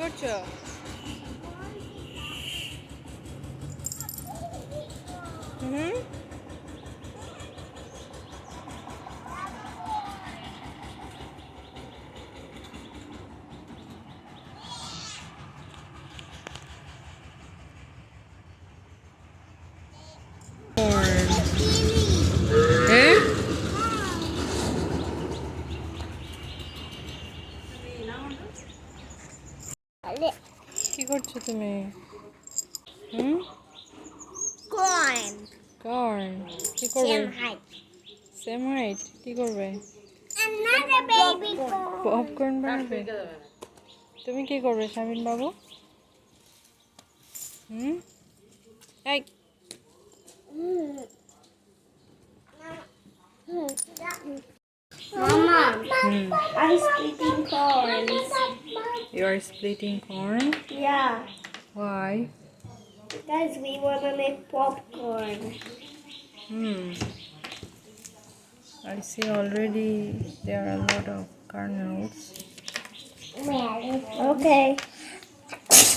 করছো? হুম? হ্যাঁ? কি করছো তুমি? হুম? Corn. কর্ন কি করবে? Same height. সেম হাইট কি করবে? Another baby corn. পপকর্ন বানাবে? তুমি কি করবে শামিন বাবু? হুম? এই Mama, hmm I'm splitting corns. You are splitting corn? Yeah, Why? because we want to make popcorn. I see already there are a lot of kernels. Okay.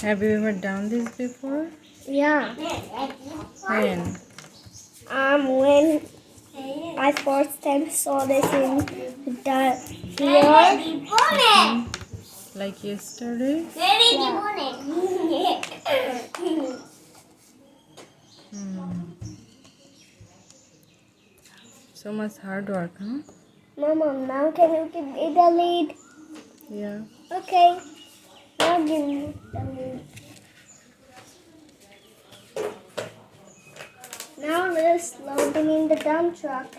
Have you ever done this before? Yeah. When? When I first time saw this in the here. Like yesterday? So much hard work, huh? Mama, now can you give me the lead? Yeah. Okay. Now give me the lead. Now let's load them in the dump truck.